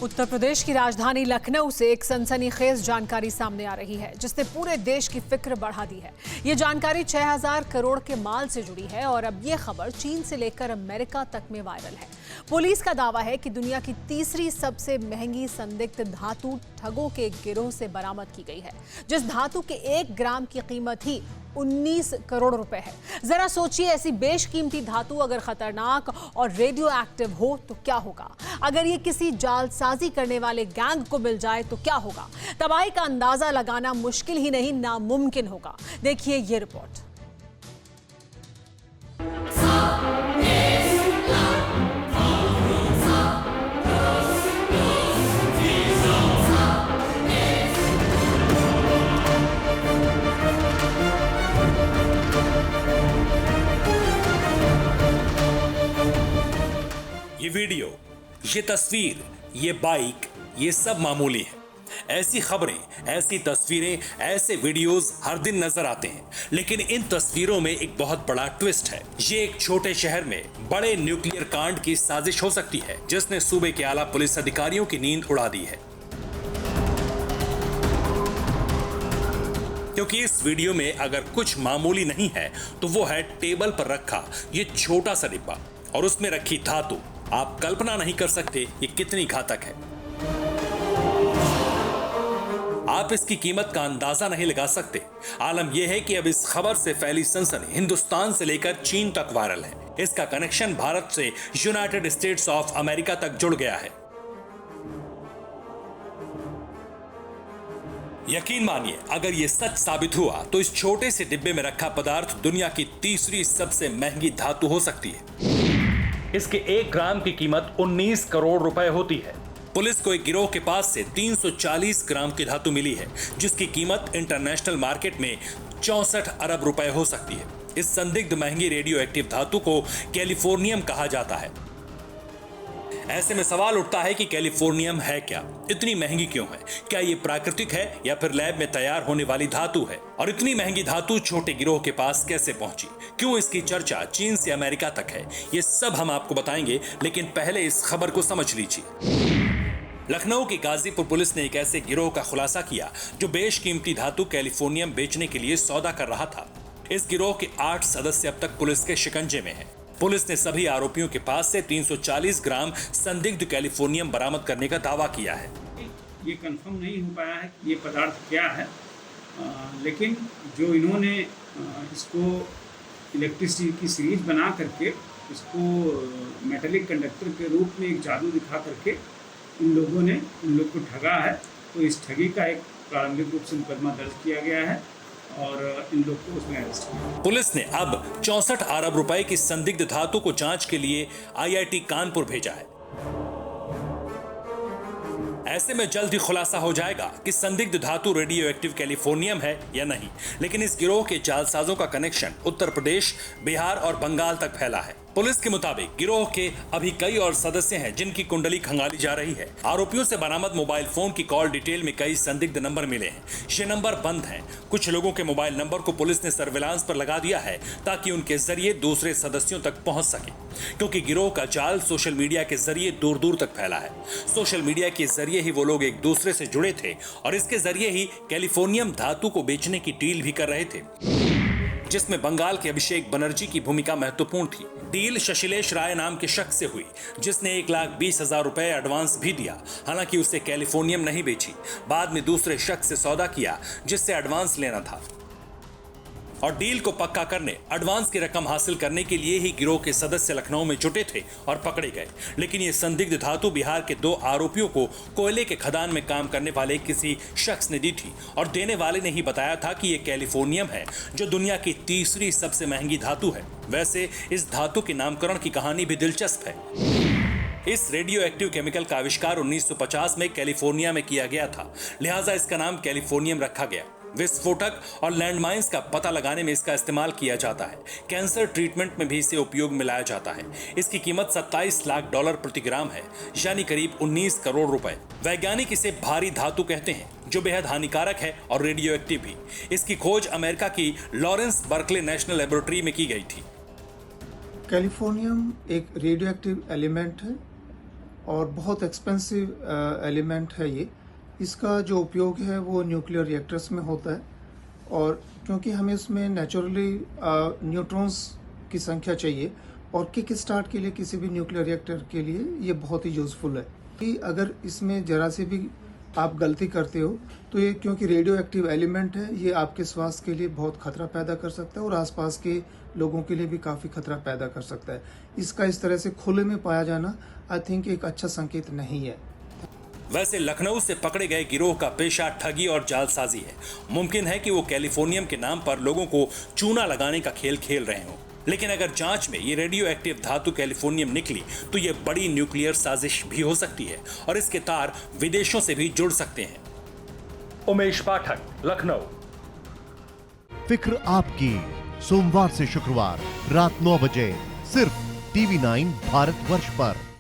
उत्तर प्रदेश की राजधानी लखनऊ से एक सनसनीखेज जानकारी सामने आ रही है जिसने पूरे देश की फिक्र बढ़ा दी है। ये जानकारी 6000 करोड़ के माल से जुड़ी है और अब ये खबर चीन से लेकर अमेरिका तक में वायरल है। पुलिस का दावा है कि दुनिया की तीसरी सबसे महंगी संदिग्ध धातु ठगों के गिरोह से बरामद की गई है, जिस धातु के 1 ग्राम की कीमत ही 19 करोड़ रुपए है। जरा सोचिए, ऐसी बेशकीमती धातु अगर खतरनाक और रेडियो एक्टिव हो तो क्या होगा। अगर ये किसी जालसाजी करने वाले गैंग को मिल जाए तो क्या होगा। तबाही का अंदाजा लगाना मुश्किल ही नहीं, नामुमकिन होगा। देखिए ये रिपोर्ट। ये वीडियो, ये तस्वीर, ये बाइक, ये सब मामूली है। ऐसी खबरें, ऐसी तस्वीरें, ऐसे वीडियोस हर दिन नजर आते हैं, लेकिन इन तस्वीरों में एक बहुत बड़ा ट्विस्ट है। ये एक छोटे शहर में बड़े न्यूक्लियर कांड की साजिश हो सकती है, जिसने सूबे के आला पुलिस अधिकारियों की नींद उड़ा दी है। क्योंकि इस वीडियो में अगर कुछ मामूली नहीं है तो वो है टेबल पर रखा ये छोटा सा डिब्बा और उसमें रखी धातु। आप कल्पना नहीं कर सकते ये कितनी घातक है। आप इसकी कीमत का अंदाजा नहीं लगा सकते। आलम यह है कि अब इस खबर से फैली सनसनी हिंदुस्तान से लेकर चीन तक वायरल है। इसका कनेक्शन भारत से यूनाइटेड स्टेट्स ऑफ अमेरिका तक जुड़ गया है। यकीन मानिए, अगर यह सच साबित हुआ तो इस छोटे से डिब्बे में रखा पदार्थ दुनिया की तीसरी सबसे महंगी धातु हो सकती है। इसके 1 ग्राम की कीमत 19 करोड़ रुपए होती है। पुलिस को एक गिरोह के पास से 340 ग्राम की धातु मिली है, जिसकी कीमत इंटरनेशनल मार्केट में 64 अरब रुपए हो सकती है। इस संदिग्ध महंगी रेडियो एक्टिव धातु को कैलिफोर्नियम कहा जाता है। ऐसे में सवाल उठता है कि कैलिफोर्नियम है क्या, इतनी महंगी क्यों है? क्या ये प्राकृतिक है या फिर लैब में तैयार होने वाली धातु है? और इतनी महंगी धातु छोटे गिरोह के पास कैसे पहुंची? क्यों इसकी चर्चा चीन से अमेरिका तक है? ये सब हम आपको बताएंगे, लेकिन पहले इस खबर को समझ लीजिए। लखनऊ की गाजीपुर पुलिस ने एक ऐसे गिरोह का खुलासा किया जो बेशकीमती धातु कैलिफोर्नियम बेचने के लिए सौदा कर रहा था। इस गिरोह के 8 सदस्य अब तक पुलिस के शिकंजे में हैं। पुलिस ने सभी आरोपियों के पास से 340 ग्राम संदिग्ध कैलिफोर्नियम बरामद करने का दावा किया है। ये कंफर्म नहीं हो पाया है कि ये पदार्थ क्या है, लेकिन जो इन्होंने इसको इलेक्ट्रिसिटी की सीरीज बना करके इसको मेटेलिक कंडक्टर के रूप में एक जादू दिखा करके इन लोग को ठगा है। तो इस ठगी का एक प्रारंभिक रूप से मुकदमा दर्ज किया गया है और इन लोग को उसमें अरेस्ट किया। पुलिस ने अब 64 अरब रुपए की संदिग्ध धातु को जांच के लिए IIT कानपुर भेजा है। ऐसे में जल्द ही खुलासा हो जाएगा कि संदिग्ध धातु रेडियो एक्टिव कैलिफोर्नियम है या नहीं। लेकिन इस गिरोह के जालसाजों का कनेक्शन उत्तर प्रदेश, बिहार और बंगाल तक फैला है। पुलिस के मुताबिक गिरोह के अभी कई और सदस्य हैं जिनकी कुंडली खंगाली जा रही है। आरोपियों से बरामद मोबाइल फोन की कॉल डिटेल में कई संदिग्ध नंबर मिले हैं। ये नंबर बंद हैं। कुछ लोगों के मोबाइल नंबर को पुलिस ने सर्विलांस पर लगा दिया है ताकि उनके जरिए दूसरे सदस्यों तक पहुंच सके, क्योंकि गिरोह का जाल सोशल मीडिया के जरिए दूर दूर तक फैला है। सोशल मीडिया के जरिए ही वो लोग एक दूसरे से जुड़े थे और इसके जरिए ही कैलिफोर्नियम धातु को बेचने की डील भी कर रहे थे, जिसमें बंगाल के अभिषेक बनर्जी की भूमिका महत्वपूर्ण थी। डील शशिलेश राय नाम के शख्स से हुई, जिसने 1,20,000 रुपए एडवांस भी दिया। हालांकि उसे कैलिफोर्नियम नहीं बेची। बाद में दूसरे शख्स से सौदा किया जिससे एडवांस लेना था और डील को पक्का करने, एडवांस की रकम हासिल करने के लिए ही गिरोह के सदस्य लखनऊ में जुटे थे और पकड़े गए। लेकिन ये संदिग्ध धातु बिहार के 2 आरोपियों को कोयले के खदान में काम करने वाले किसी शख्स ने दी थी और देने वाले ने ही बताया था कि ये कैलिफोर्नियम है, जो दुनिया की तीसरी सबसे महंगी धातु है। वैसे इस धातु के नामकरण की कहानी भी दिलचस्प है। इस रेडियो एक्टिव केमिकल का आविष्कार 1950 में कैलिफोर्निया में किया गया था, लिहाजा इसका नाम कैलिफोर्नियम रखा गया। विस्फोटक और लैंडमाइंस का पता लगाने में इसका इस्तेमाल किया जाता है। कैंसर ट्रीटमेंट में भी इसे उपयोग में लाया जाता है। इसकी कीमत $27 लाख प्रति ग्राम है, यानी करीब 19 करोड़ रुपए। वैज्ञानिक इसे भारी धातु कहते हैं, जो बेहद हानिकारक है और रेडियो एक्टिव भी। इसकी खोज अमेरिका की लॉरेंस बर्कले नेशनल लेबोरेटरी में की गई थी। कैलिफोर्नियम एक रेडियो एक्टिव एलिमेंट है और बहुत एक्सपेंसिव एलिमेंट है ये। इसका जो उपयोग है वो न्यूक्लियर रिएक्टर्स में होता है, और क्योंकि हमें इसमें नेचुरली न्यूट्रॉन्स की संख्या चाहिए, और किक स्टार्ट के लिए किसी भी न्यूक्लियर रिएक्टर के लिए ये बहुत ही यूजफुल है। कि अगर इसमें जरा से भी आप गलती करते हो तो ये, क्योंकि रेडियो एक्टिव एलिमेंट है, ये आपके स्वास्थ्य के लिए बहुत खतरा पैदा कर सकता है और आसपास के लोगों के लिए भी काफ़ी खतरा पैदा कर सकता है। इसका इस तरह से खुले में पाया जाना आई थिंक एक अच्छा संकेत नहीं है। वैसे लखनऊ से पकड़े गए गिरोह का पेशा ठगी और जालसाजी है। मुमकिन है कि वो कैलिफोर्नियम के नाम पर लोगों को चूना लगाने का खेल खेल रहे हों, लेकिन अगर जांच में ये रेडियो एक्टिव धातु कैलिफोर्नियम निकली तो ये बड़ी न्यूक्लियर साजिश भी हो सकती है और इसके तार विदेशों से भी जुड़ सकते हैं। उमेश पाठक, लखनऊ। फिक्र आपकी, सोमवार से शुक्रवार रात 9 बजे सिर्फ TV9 भारतवर्ष पर।